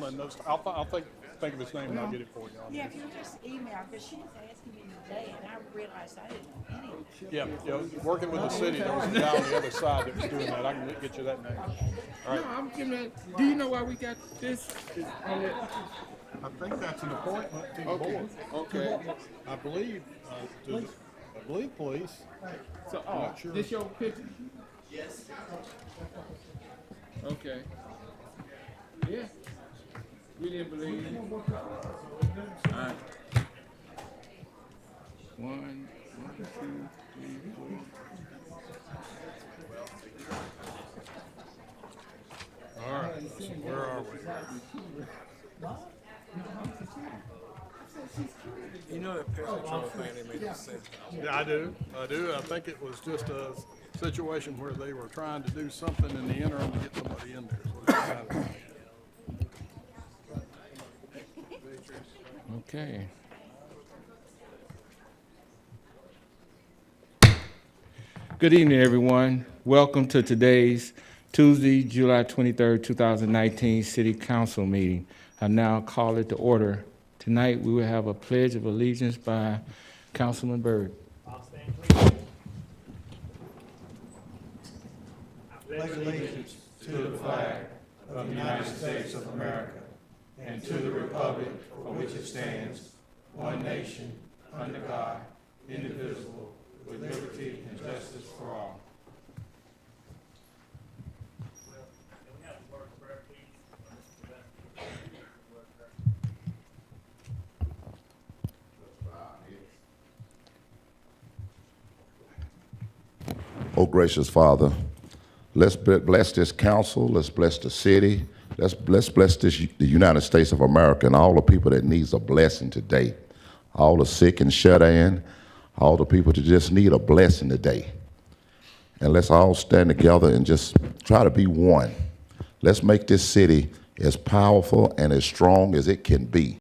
gentleman knows. I'll think of his name and I'll get it for you. Yeah, if you just email, because she was asking me today, and I realized I didn't know anything. Yeah, working with the city, there was a guy on the other side that was doing that. I can get you that name. No, I'm giving it. Do you know why we got this? I think that's an appointment to the board. Okay. I believe, police. So, Not sure. this your picture? Yes. Okay. Yeah. We didn't believe it. All right. One, two, three, four. All right, so where are we? You know that pest control thing they made us say? Yeah, I do. I think it was just a situation where they were trying to do something in the interim to get somebody in there. So it's kind of- Okay. Good evening, everyone. Welcome to today's Tuesday, July 23rd, 2019 City Council meeting. I now call it to order. Tonight, we will have a pledge of allegiance by Councilman Byrd. Pledge allegiance to the flag of the United States of America and to the republic for which it stands, one nation, under God, indivisible, with liberty and justice for all. Oh, gracious Father, let's bless this council, let's bless the city, let's bless the United States of America and all the people that needs a blessing today. All the sick and shut in, all the people that just need a blessing today. And let's all stand together and just try to be one. Let's make this city as powerful and as strong as it can be,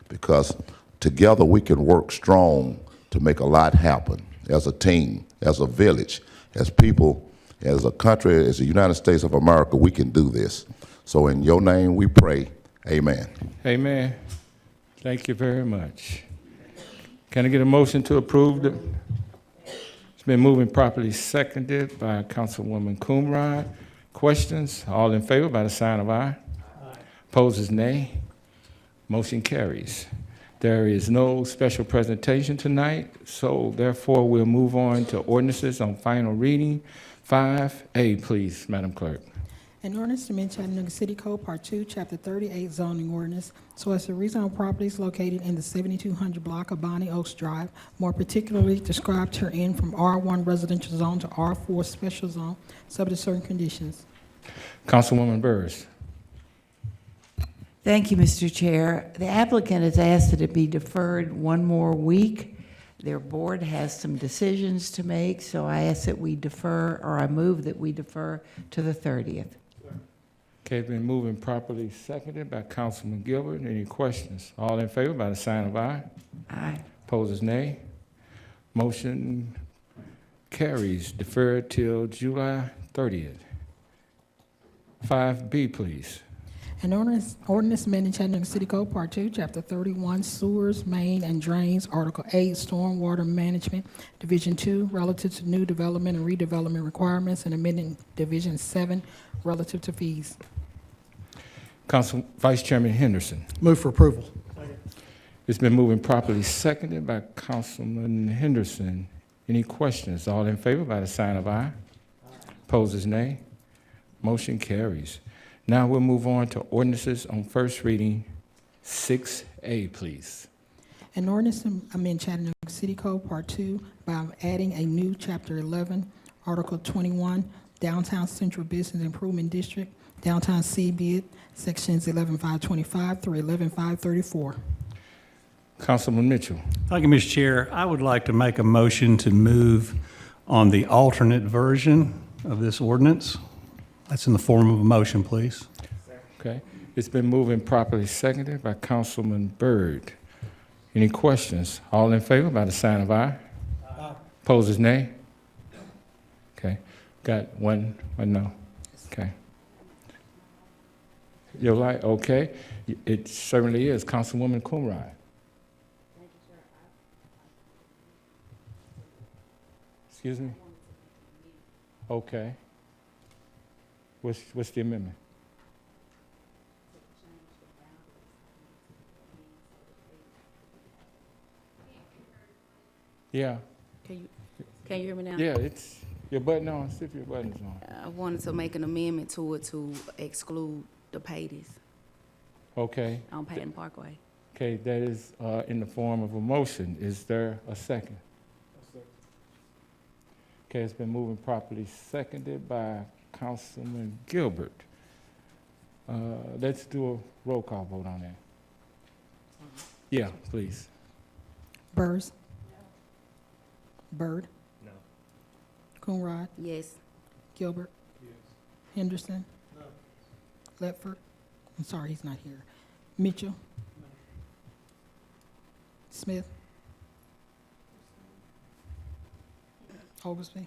because together we can work strong to make a lot happen as a team, as a village, as people, as a country, as the United States of America. We can do this. So in your name we pray, amen. Amen. Thank you very much. Can I get a motion to approve? It's been moved and properly seconded by Councilwoman Coonrod. Questions? All in favor by the sign of aye. Opposes nay. Motion carries. There is no special presentation tonight, so therefore we'll move on to ordinances on final reading. 5A, please, Madam Clerk. An ordinance to amend Chattanooga City Code, Part 2, Chapter 38, zoning ordinance, so as to rezone properties located in the 7200 block of Bonnie Oaks Drive, more particularly described herein from R1 residential zone to R4 special zone, subject to certain conditions. Councilwoman Burrs. Thank you, Mr. Chair. The applicant has asked that it be deferred one more week. Their board has some decisions to make, so I ask that we defer, or I move that we defer to the 30th. Okay, it's been moved and properly seconded by Councilman Gilbert. Any questions? All in favor by the sign of aye. Aye. Opposes nay. Motion carries. Deferred till July 30th. 5B, please. An ordinance amending Chattanooga City Code, Part 2, Chapter 31, sewers, main, and drains, Article 8, stormwater management, Division 2, relative to new development and redevelopment requirements, and amending Division 7, relative to fees. Council Vice Chairman Henderson. Move for approval. It's been moved and properly seconded by Councilman Henderson. Any questions? All in favor by the sign of aye. Opposes nay. Motion carries. Now we'll move on to ordinances on first reading. 6A, please. An ordinance to amend Chattanooga City Code, Part 2, by adding a new Chapter 11, Article 21, Downtown Central Business Improvement District, Downtown CBID, Sections 11525 through 11534. Councilman Mitchell. Thank you, Mr. Chair. I would like to make a motion to move on the alternate version of this ordinance. That's in the form of a motion, please. Okay. It's been moved and properly seconded by Councilman Byrd. Any questions? All in favor by the sign of aye. Opposes nay. Okay. Got one no. Okay. Your light, okay. It certainly is. Councilwoman Coonrod. Excuse me? Okay. What's the amendment? Yeah, Can you hear me now? yeah, it's, your button on, see if your button's on. I wanted to make an amendment to it to exclude the Paydies Okay, on Patton Parkway. okay, that is in the form of a motion. Is there a second? Okay, it's been moved and properly seconded by Councilman Gilbert. Let's do a roll call vote on that. Yeah, please. Burrs? Byrd? No. Coonrod? Yes. Gilbert? Yes. Henderson? No. Ledford? I'm sorry, he's not here. Mitchell? No. Smith? Oglesby?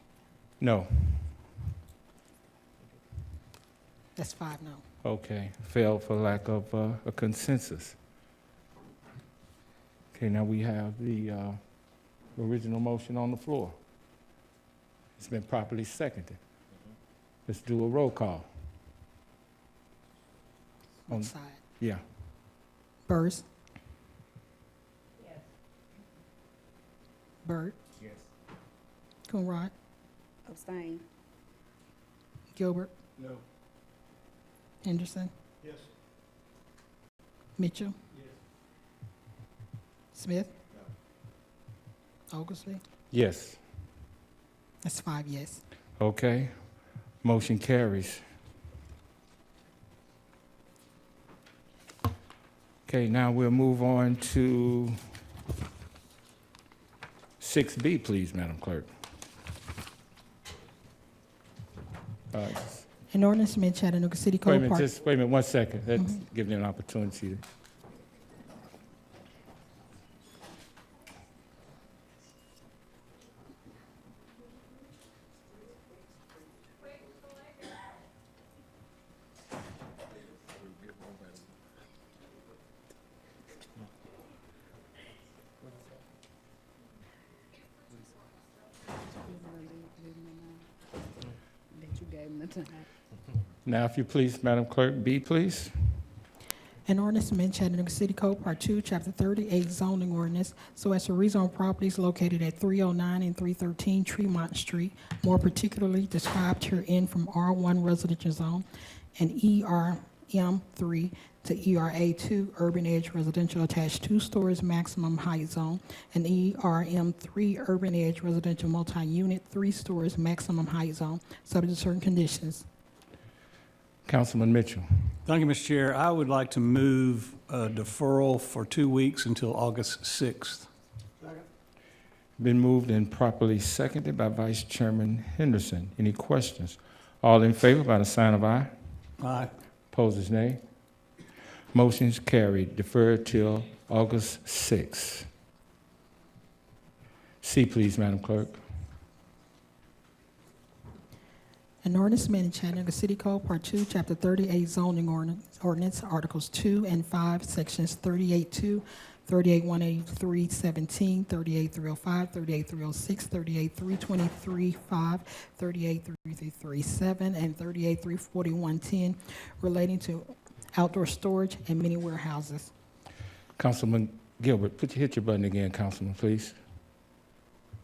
No. That's 5 no. Okay, failed for lack of a consensus. Okay, now we have the original motion on the floor. It's been properly seconded. Let's do a roll call. What side? Yeah, Burrs? Yes. Byrd? Yes. Coonrod? Abstain. Gilbert? No. Henderson? Yes. Mitchell? Yes. Smith? Oglesby? yes. That's 5 yes. Okay, motion carries. Okay, now we'll move on to 6B, please, Madam Clerk. An ordinance to amend Chattanooga City Wait a Code minute, Part... just wait a minute, 1 second. Let's give them an opportunity. That you gave them the time. Now, if you please, Madam Clerk, B, please. An ordinance to amend Chattanooga City Code Part 2, Chapter 38 zoning ordinance so as to rezone properties located at 309 and 313 Tremont Street, more particularly described herein from R1 residential zone and ERM3 to ERA2 urban edge residential attached 2 stories maximum height zone and ERM3 urban edge residential multi-unit 3 stories maximum height zone, subject to certain conditions. Councilman Mitchell. Thank you, Mr. Chair. I would like to move a deferral for 2 weeks until August 6th. Been moved and properly seconded by Vice Chairman Henderson. Any questions? All in favor by the sign of aye. Aye. Opposers, nay. Motion's carried. Deferred till August 6th. C, please, Madam Clerk. An ordinance amending Chattanooga City Code Part 2, Chapter 38 zoning ordinance, Articles 2 and 5, Sections 38-2, 38-183-17, 38-305, 38-306, 38-323-5, 38-337, and 38-341-10 relating to outdoor storage and mini warehouses. Councilman Gilbert, hit your button again, Councilman, please.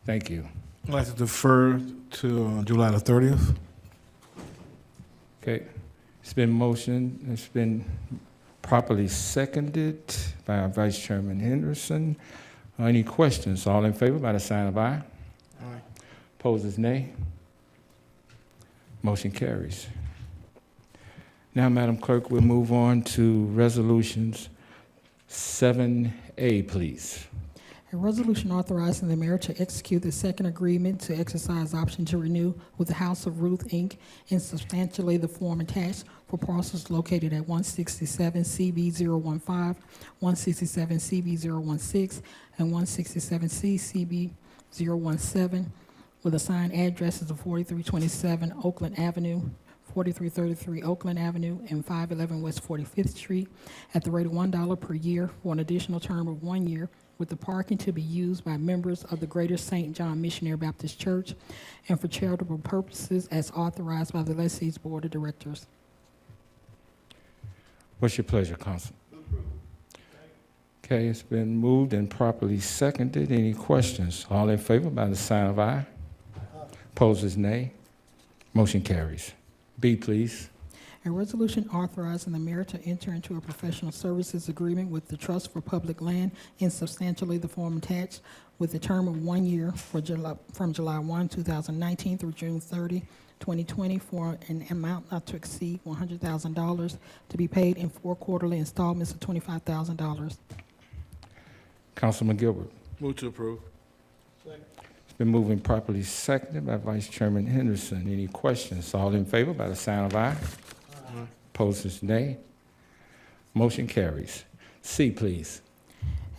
Thank you. I'd like to defer to July the 30th. Okay, it's been motioned, it's been properly seconded by Vice Chairman Henderson. Any questions? All in favor by the sign of aye. Aye. Opposers, nay. Motion carries. Now, Madam Clerk, we'll move on to resolutions 7A, please. A resolution authorizing the mayor to execute the second agreement to exercise option to renew with the House of Ruth, Inc. in substantially the form attached for parcels located at 167 CB015, 167 CB016, and 167C CB017 with assigned addresses of 4327 Oakland Avenue, 4333 Oakland Avenue, and 511 West 45th Street at the rate of $1 per year for an additional term of 1 year, with the parking to be used by members of the Greater St. John Missionary Baptist Church and for charitable purposes as authorized by the lessee's Board of Directors. What's your pleasure, Council? Okay, it's been moved and properly seconded. Any questions? All in favor by the sign of aye. Opposers, nay. Motion carries. B, please. A resolution authorizing the mayor to enter into a professional services agreement with the Trust for Public Land in substantially the form attached, with a term of 1 year from July 1, 2019 through June 30, 2020, for an amount not to exceed $100,000 to be paid in 4 quarterly installments of $25,000. Councilman Gilbert. Move to approve. It's been moved and properly seconded by Vice Chairman Henderson. Any questions? All in favor by the sign of aye. Opposers, nay. Motion carries. C, please.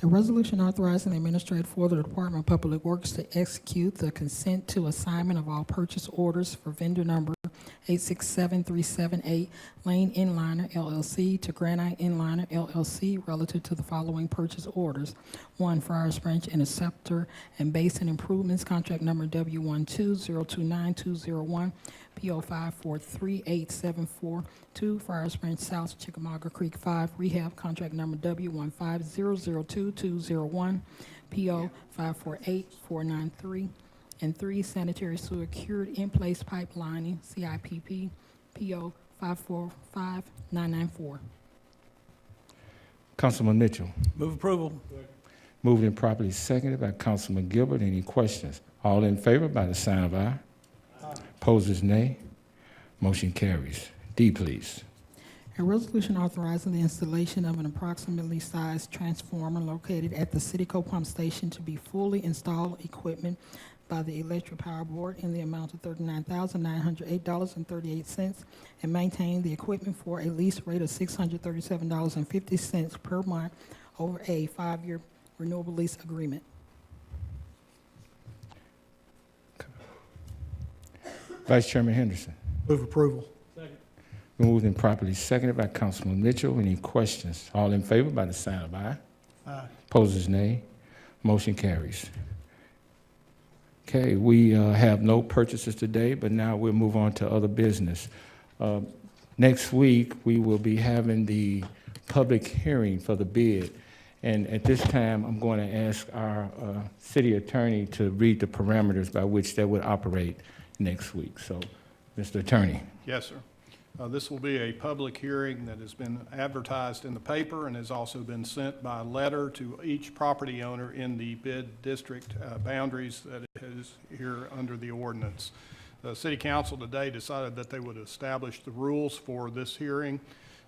A resolution authorizing the administrator for the Department of Public Works to execute the consent to assignment of all purchase orders for vendor number 867378 Lane Inliner LLC to Granite Inliner LLC relative to the following purchase orders. 1, Friars Branch Interceptor and Basin Improvements, contract number W120290201, PO 543874. 2, Friars Branch South Chickamauga Creek 5 Rehab, contract number W150022201, PO 548493. And 3, Sanitary Sewer Cured In-Place Pipe Lining, CIPP, PO 545994. Councilman Mitchell. Move approval. Moved and properly seconded by Councilman Gilbert. Any questions? All in favor by the sign of aye. Opposers, nay. Motion carries. D, please. A resolution authorizing the installation of an approximately sized transformer located at the Citico Pump Station to be fully installed equipment by the Electric Power Board in the amount of $39,908.38 and maintain the equipment for a lease rate of $637.50 per month over a 5-year renewable lease agreement. Vice Chairman Henderson. Move approval. Moved and properly seconded by Councilman Mitchell. Any questions? All in favor by the sign of aye. Opposers, nay. Motion carries. Okay, we have no purchases today, but now we'll move on to other business. Next week, we will be having the public hearing for the bid. And at this time, I'm going to ask our city attorney to read the parameters by which they would operate next week. So, Mr. Attorney. Yes, sir. This will be a public hearing that has been advertised in the paper and has also been sent by letter to each property owner in the bid district boundaries that is here under the ordinance. The City Council today decided that they would establish the rules for this hearing,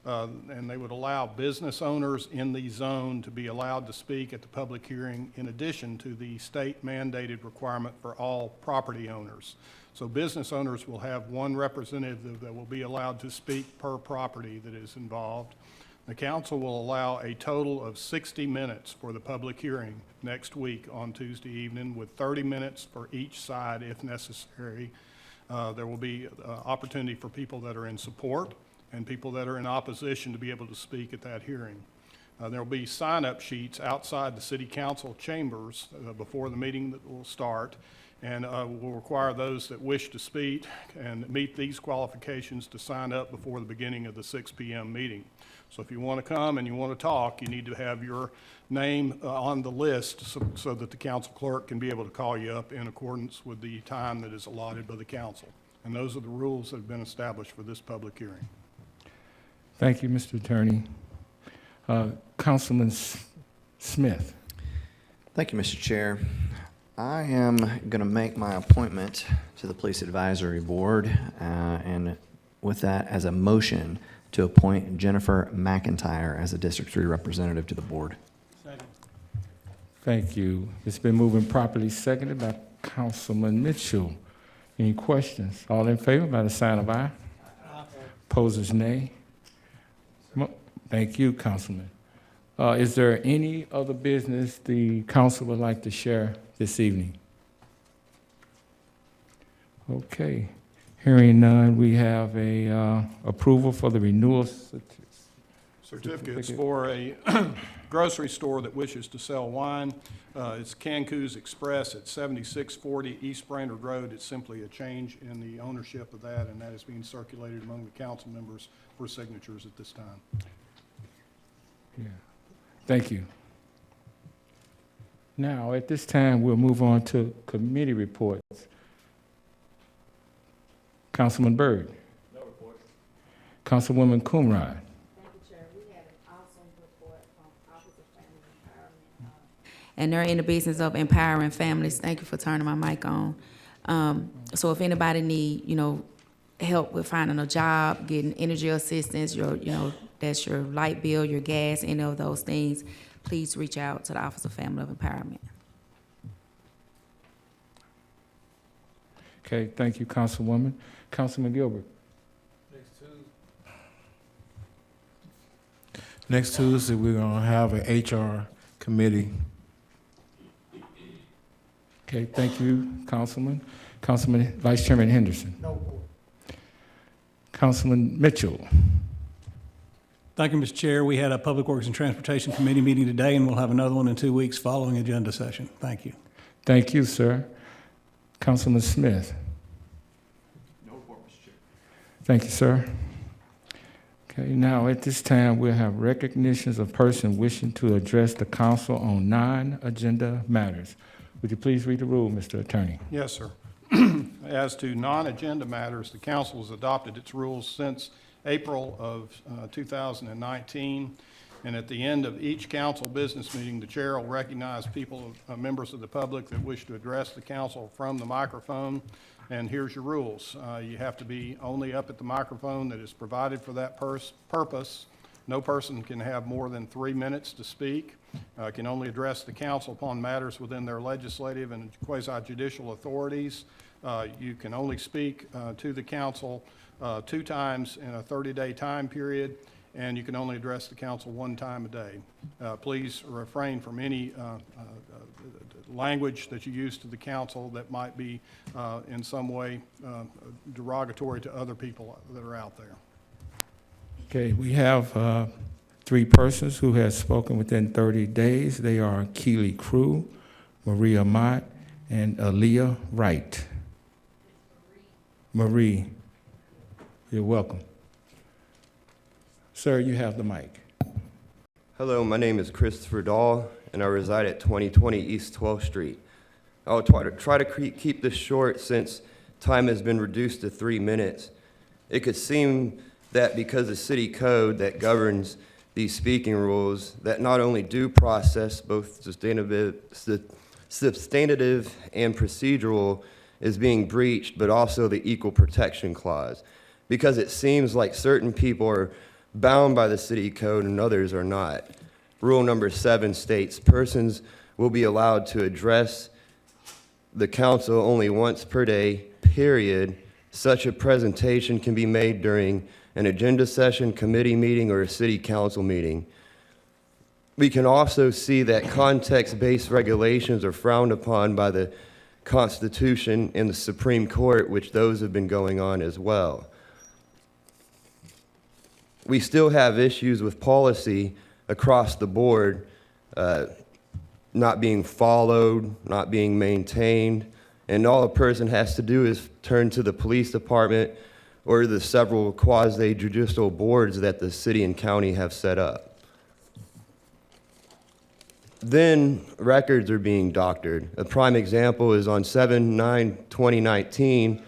and they would allow business owners in the zone to be allowed to speak at the public hearing in addition to the state mandated requirement for all property owners. So business owners will have one representative that will be allowed to speak per property that is involved. The council will allow a total of 60 minutes for the public hearing next week on Tuesday evening, with 30 minutes for each side if necessary. There will be opportunity for people that are in support and people that are in opposition to be able to speak at that hearing. There will be sign-up sheets outside the city council chambers before the meeting that will start, and will require those that wish to speak and meet these qualifications to sign up before the beginning of the 6 p.m. meeting. So if you want to come and you want to talk, you need to have your name on the list so that the council clerk can be able to call you up in accordance with the time that is allotted by the council. And those are the rules that have been established for this public hearing. Thank you, Mr. Attorney. Councilman Smith. Thank you, Mr. Chair. I am going to make my appointment to the Police Advisory Board, and with that, as a motion to appoint Jennifer McIntyre as a District 3 representative to the board. Thank you. It's been moved and properly seconded by Councilman Mitchell. Any questions? All in favor by the sign of aye. Opposers, nay. Thank you, Councilman. Is there any other business the council would like to share this evening? Okay. Hearing none, we have a approval for the renewal Certificates for a grocery store that wishes to sell wine. It's Cancun's Express at 7640 East Brainerd Road. It's simply a change in the ownership of that, and that is being circulated among the council members for signatures at this time. Yeah. Thank you. Now, at this time, we'll move on to committee reports. Councilman Byrd. No report. Councilwoman Coonrod. Thank you, Chair. We had an awesome report from Office of Family Empowerment. And they're in the business of empowering families. Thank you for turning my mic on. So if anybody need, help with finding a job, getting energy assistance, that's your light bill, your gas, any of those things, please reach out to the Office of Family Empowerment. Okay, thank you, Councilwoman. Councilman Gilbert. Next Tuesday, we're going to have an HR committee. Okay, thank you, Councilman. Councilman Vice Chairman Henderson. No. Councilman Mitchell. Thank you, Mr. Chair. We had a Public Works and Transportation Committee meeting today, and we'll have another one in 2 weeks following agenda session. Thank you. Thank you, sir. Councilman Smith. No report, Mr. Chair. Thank you, sir. Okay, now at this time, we'll have recognitions of persons wishing to address the council on non-agenda matters. Would you please read the rule, Mr. Attorney? Yes, sir. As to non-agenda matters, the council has adopted its rules since April of 2019, and at the end of each council business meeting, the chair will recognize people, members of the public that wish to address the council from the microphone. And here's your rules. You have to be only up at the microphone that is provided for that purpose. No person can have more than 3 minutes to speak, can only address the council upon matters within their legislative and quasi-judicial authorities. You can only speak to the council 2 times in a 30-day time period, and you can only address the council 1 time a day. Please refrain from any language that you use to the council that might be in some way derogatory to other people that are out there. Okay, we have 3 persons who have spoken within 30 days. They are Keely Crew, Maria Mott, and Aaliyah Wright. Marie, you're welcome. Sir, you have the mic. Hello, my name is Christopher Dahl, and I reside at 2020 East 12th Street. I'll try to keep this short since time has been reduced to 3 minutes. It could seem that because the city code that governs these speaking rules, that not only due process, both substantive and procedural, is being breached, but also the equal protection clause, because it seems like certain people are bound by the city code and others are not. Rule number 7 states persons will be allowed to address the council only once per day, period. Such a presentation can be made during an agenda session, committee meeting, or a city council meeting. We can also see that context-based regulations are frowned upon by the Constitution and the Supreme Court, which those have been going on as well. We still have issues with policy across the board, not being followed, not being maintained, and all a person has to do is turn to the police department or the several quasi-judicial boards that the city and county have set up. Then records are being doctored. A prime example is on 7/9/2019,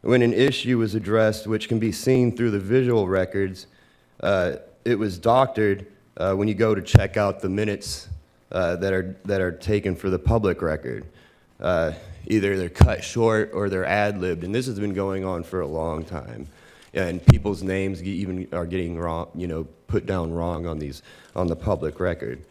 when an issue was addressed, which can be seen through the visual records. It was doctored when you go to check out the minutes that are taken for the public record. Either they're cut short or they're ad-libbed, and this has been going on for a long time. And people's names even are getting wrong, put down wrong on the public record.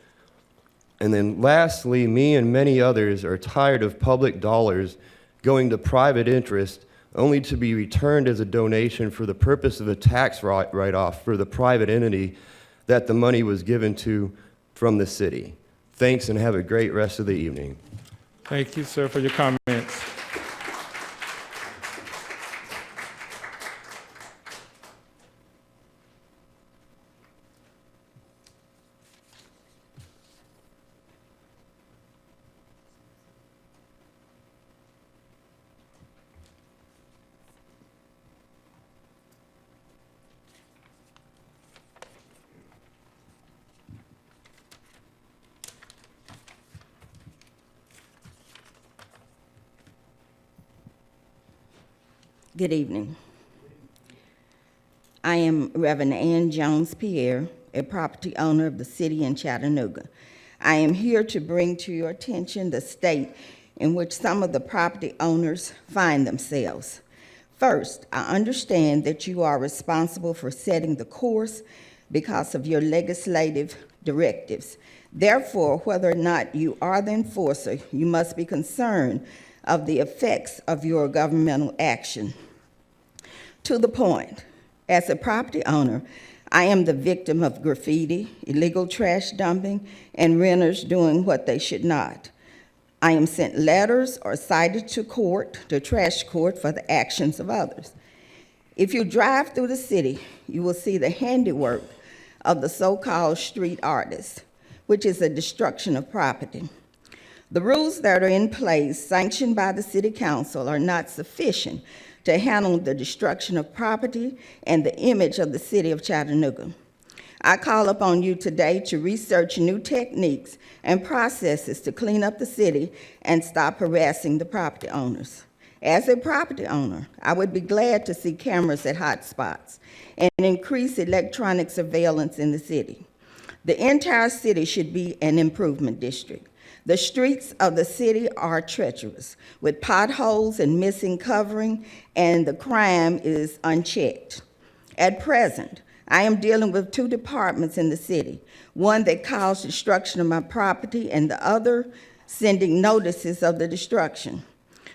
And then lastly, me and many others are tired of public dollars going to private interest only to be returned as a donation for the purpose of a tax write-off for the private entity that the money was given to from the city. Thanks, and have a great rest of the evening. Thank you, sir, for your comments. Good evening. I am Reverend Ann Jones Pierre, a property owner of the city in Chattanooga. I am here to bring to your attention the state in which some of the property owners find themselves. First, I understand that you are responsible for setting the course because of your legislative directives. Therefore, whether or not you are the enforcer, you must be concerned of the effects of your governmental action. To the point, as a property owner, I am the victim of graffiti, illegal trash dumping, and renters doing what they should not. I am sent letters or cited to court, to trash court, for the actions of others. If you drive through the city, you will see the handiwork of the so-called street artists, which is a destruction of property. The rules that are in place, sanctioned by the City Council, are not sufficient to handle the destruction of property and the image of the city of Chattanooga. I call upon you today to research new techniques and processes to clean up the city and stop harassing the property owners. As a property owner, I would be glad to see cameras at hot spots and increase electronic surveillance in the city. The entire city should be an improvement district. The streets of the city are treacherous, with potholes and missing covering, and the crime is unchecked. At present, I am dealing with two departments in the city, one that caused destruction of my property and the other sending notices of the destruction.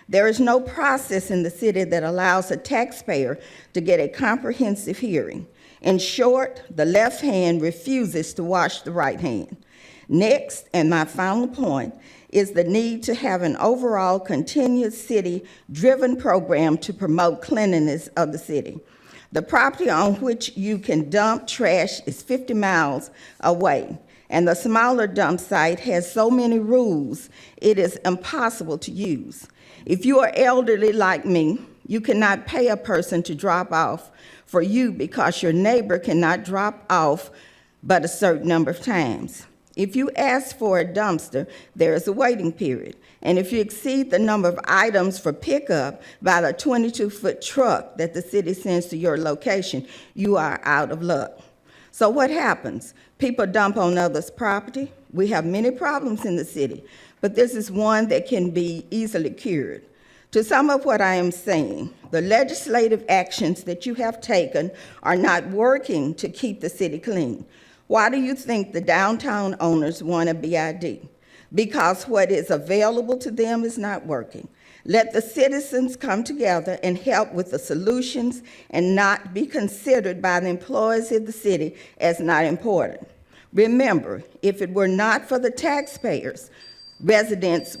There is no process in the city that allows a taxpayer to get a comprehensive hearing. In short, the left hand refuses to wash the right hand. Next, and my final point, is the need to have an overall continuous city-driven program to promote cleanliness of the city. The property on which you can dump trash is 50 miles away, and the smaller dump site has so many rules it is impossible to use. If you are elderly like me, you cannot pay a person to drop off for you because your neighbor cannot drop off but a certain number of times. If you ask for a dumpster, there is a waiting period. And if you exceed the number of items for pickup by the 22-foot truck that the city sends to your location, you are out of luck. So what happens? People dump on others' property. We have many problems in the city, but this is one that can be easily cured. To sum up what I am saying, the legislative actions that you have taken are not working to keep the city clean. Why do you think the downtown owners want a BID? Because what is available to them is not working. Let the citizens come together and help with the solutions and not be considered by the employees of the city as not important. Remember, if it were not for the taxpayers, employees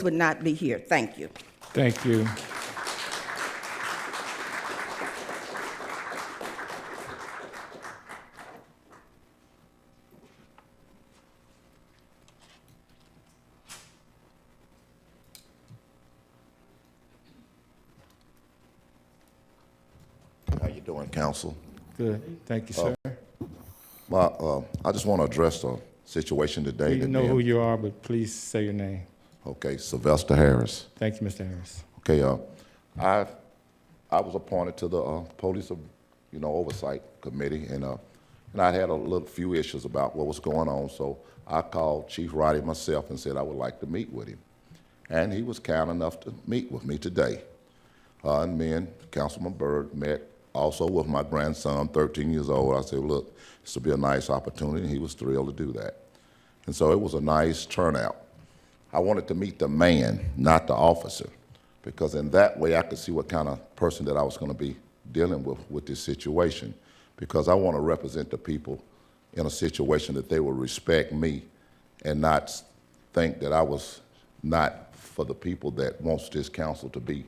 would not be here. Thank you. Thank you. How you doing, council? Good. Thank you, sir. I just want to address the situation today. You know who you are, but please say your name. Okay, Sylvester Harris. Thank you, Mr. Harris. Okay, I was appointed to the police, oversight committee, and I had a few issues about what was going on. So I called Chief Roddy myself and said I would like to meet with him, and he was kind enough to meet with me today. And me and Councilman Byrd met also with my grandson, 13 years old. I said, look, this will be a nice opportunity, and he was thrilled to do that. And so it was a nice turnout. I wanted to meet the man, not the officer, because in that way I could see what kind of person that I was going to be dealing with this situation, because I want to represent the people in a situation that they will respect me and not think that I was not for the people that wants this council to be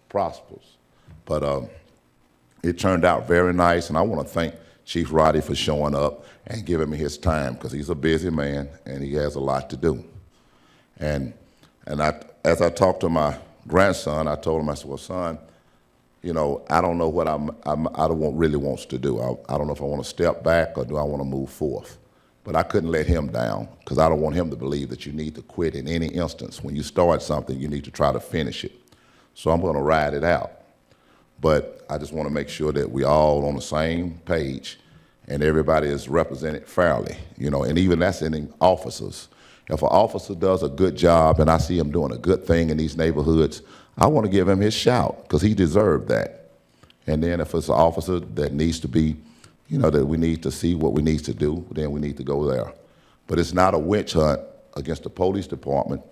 prosperous. But it turned out very nice, and I want to thank Chief Roddy for showing up and giving me his time, because he's a busy man and he has a lot to do. And as I talked to my grandson, I told him, I said, well, son, I don't know what really wants to do. I don't know if I want to step back or do I want to move forth. But I couldn't let him down, because I don't want him to believe that you need to quit in any instance. When you start something, you need to try to finish it. so I'm gonna ride it out. But I just wanna make sure that we all on the same page and everybody is represented fairly, you know, and even that's in officers. If an officer does a good job and I see him doing a good thing in these neighborhoods, I wanna give him his shout, because he deserved that. And then if it's an officer that needs to be, you know, that we need to see what we need to do, then we need to go there. But it's not a witch hunt against the police department.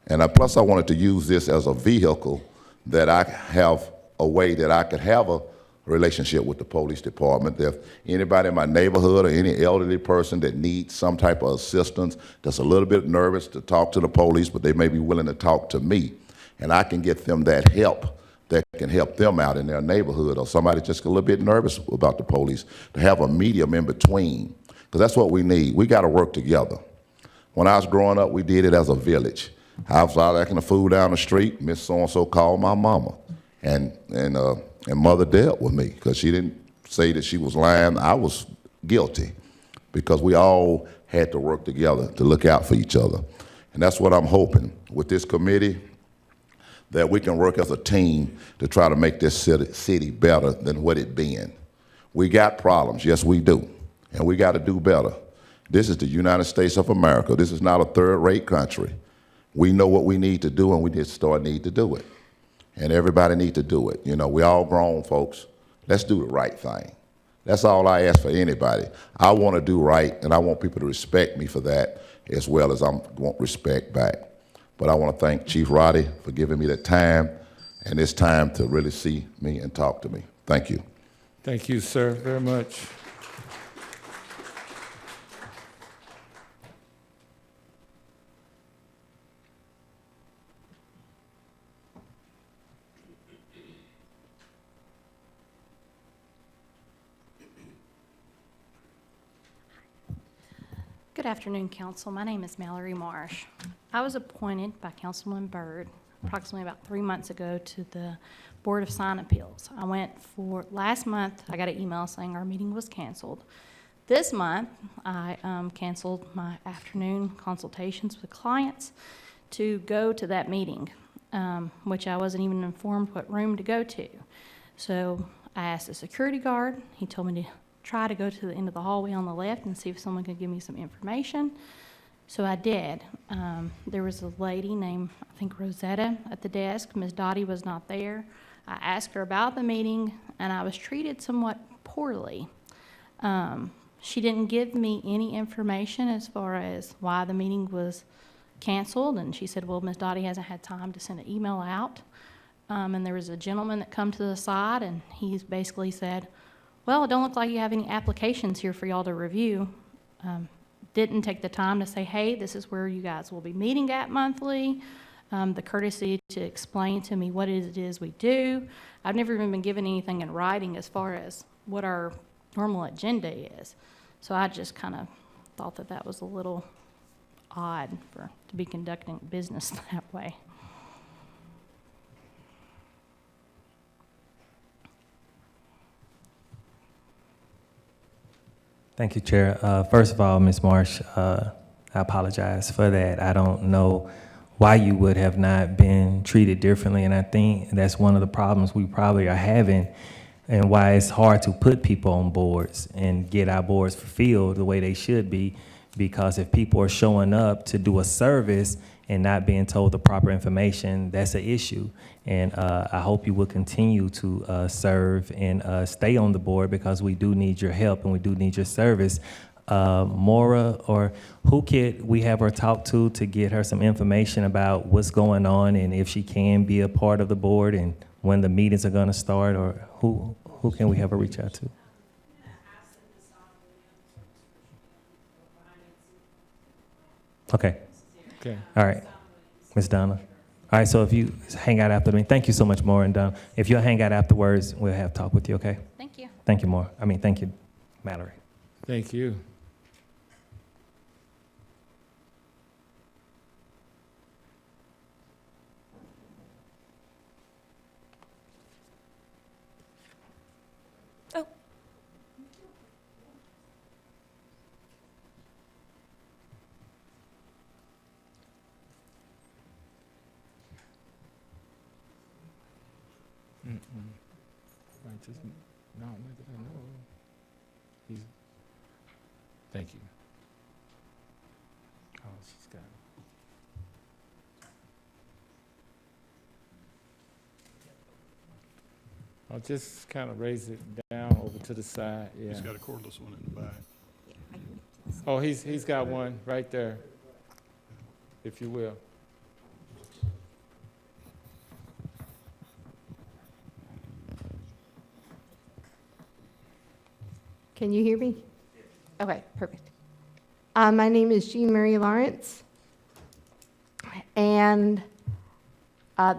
And plus I wanted to use this as a vehicle that I have a way that I could have a relationship with the police department. If anybody in my neighborhood or any elderly person that needs some type of assistance, that's a little bit nervous to talk to the police, but they may be willing to talk to me, and I can get them that help that can help them out in their neighborhood, or somebody just a little bit nervous about the police, to have a medium in between, because that's what we need. We got to work together. When I was growing up, we did it as a village. I was out acting a fool down the street, Miss So-and-so called my mama, and mother dealt with me, because she didn't say that she was lying. I was guilty, because we all had to work together to look out for each other. And that's what I'm hoping with this committee, that we can work as a team to try to make this city better than what it been. We got problems, yes we do, and we got to do better. This is the United States of America. This is not a third-rate country. We know what we need to do, and we just need to do it. And everybody need to do it. You know, we all grown folks. Let's do the right thing. That's all I ask for anybody. I want to do right, and I want people to respect me for that, as well as I want respect back. But I want to thank Chief Roddy for giving me the time and this time to really see me and talk to me. Thank you. Thank you, sir, very much. Good afternoon, Council. My name is Mallory Marsh. I was appointed by Councilman Byrd approximately about 3 months ago to the Board of Sign Appeals. I went for, last month, I got an email saying our meeting was canceled. This month, I canceled my afternoon consultations with clients to go to that meeting, which I wasn't even informed what room to go to. So I asked the security guard. He told me to try to go to the end of the hallway on the left and see if someone could give me some information. So I did. There was a lady named, I think, Rosetta at the desk. Ms. Dottie was not there. I asked her about the meeting, and I was treated somewhat poorly. She didn't give me any information as far as why the meeting was canceled, and she said, well, Ms. Dottie hasn't had time to send an email out. And there was a gentleman that come to the side, and he basically said, well, it don't look like you have any applications here for y'all to review. Didn't take the time to say, hey, this is where you guys will be meeting at monthly. The courtesy to explain to me what it is we do. I've never even been given anything in writing as far as what our normal agenda is. So I just kind of thought that that was a little odd to be conducting business that way. Thank you, Chair. First of all, Ms. Marsh, I apologize for that. I don't know why you would have not been treated differently, and I think that's one of the problems we probably are having, and why it's hard to put people on boards and get our boards fulfilled the way they should be, because if people are showing up to do a service and not being told the proper information, that's an issue. And I hope you will continue to serve and stay on the board, because we do need your help and we do need your service. Maura, or who could we have her talk to get her some information about what's going on, and if she can be a part of the board and when the meetings are going to start, or who can we have her reach out to? Okay. Okay. All right. Ms. Donna. All right, so if you hang out after me, thank you so much, Maura and Donna. If you'll hang out afterwards, we'll have talk with you, okay? Thank you. Thank you, Maura. Thank you, Mallory. Thank you. Oh. just, no, not that I know of. He's, thank you. Oh, she's got it. I'll just kind of raise it down over to the side, yeah. He's got a cordless one in the back. Oh, he's got one right there, if you will. Can you hear me? Okay, perfect. My name is Jean Marie Lawrence, and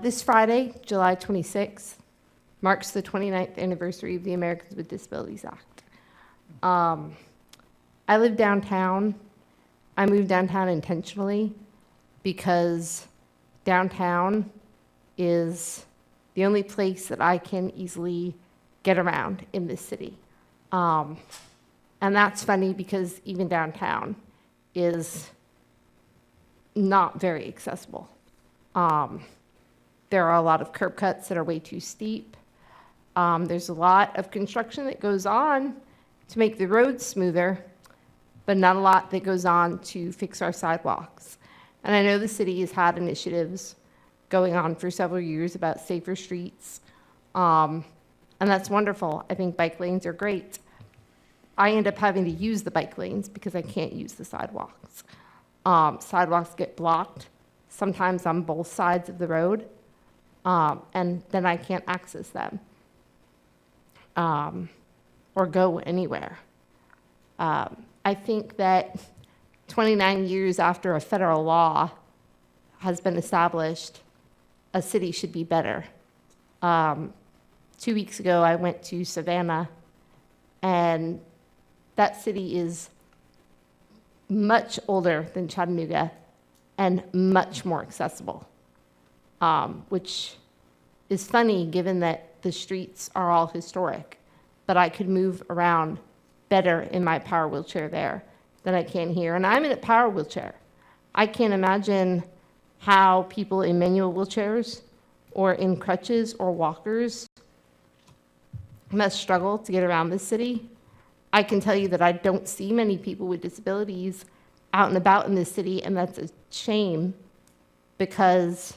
this Friday, July 26th, marks the 29th anniversary of the Americans with Disabilities Act. I live downtown. I moved downtown intentionally because downtown is the only place that I can easily get around in this city. And that's funny because even downtown is not very accessible. There are a lot of curb cuts that are way too steep. There's a lot of construction that goes on to make the roads smoother, but not a lot that goes on to fix our sidewalks. And I know the city has had initiatives going on for several years about safer streets, and that's wonderful. I think bike lanes are great. I end up having to use the bike lanes because I can't use the sidewalks. Sidewalks get blocked, sometimes on both sides of the road, and then I can't access them or go anywhere. I think that 29 years after a federal law has been established, a city should be better. 2 weeks ago, I went to Savannah, and that city is much older than Chattanooga and much more accessible, which is funny given that the streets are all historic, but I could move around better in my power wheelchair there than I can here. And I'm in a power wheelchair. I can't imagine how people in manual wheelchairs or in crutches or walkers must struggle to get around this city. I can tell you that I don't see many people with disabilities out and about in this city, and that's a shame because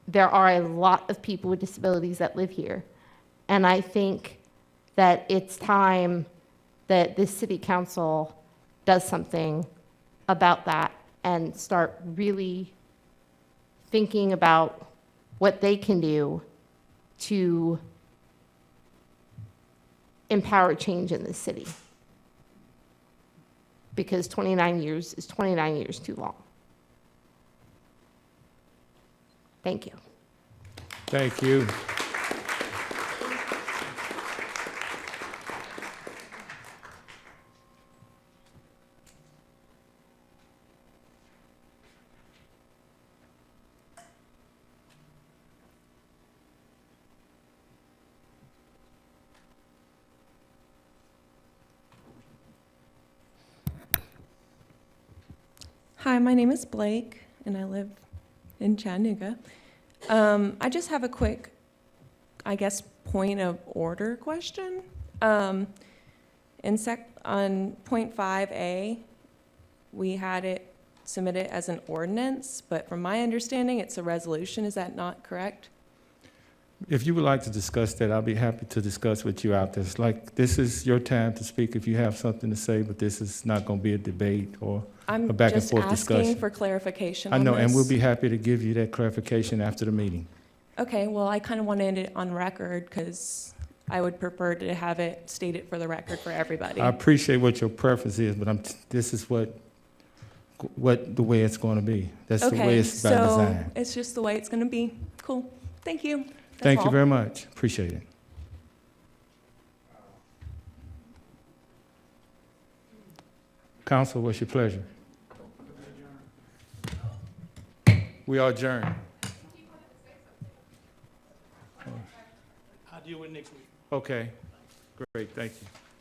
there are a lot of people with disabilities that live here. And I think that it's time that this city council does something about that and start really thinking about what they can do to empower change in this city. Because 29 years is 29 years too long. Thank you. Thank you. Hi, my name is Blake, and I live in Chattanooga. I just have a quick, I guess, point of order question. On point 5A, we had it submitted as an ordinance, but from my understanding, it's a resolution. Is that not correct? If you would like to discuss that, I'll be happy to discuss with you out there. It's like, this is your time to speak if you have something to say, but this is not going to be a debate or a back and forth I'm just discussion. asking for clarification I on know, and we'll this. be happy to give you that clarification after the meeting. Okay, well, I kind of wanted it on record because I would prefer to have it stated for the record for everybody. I appreciate what your preference is, but this is what the way it's going to be. That's the way it's by design. So it's just the way it's going to be. Cool. Thank you. Thank you very much. Appreciate it. Council, what's your pleasure? We are adjourned. I'll deal with it next week. Okay, great, thank you.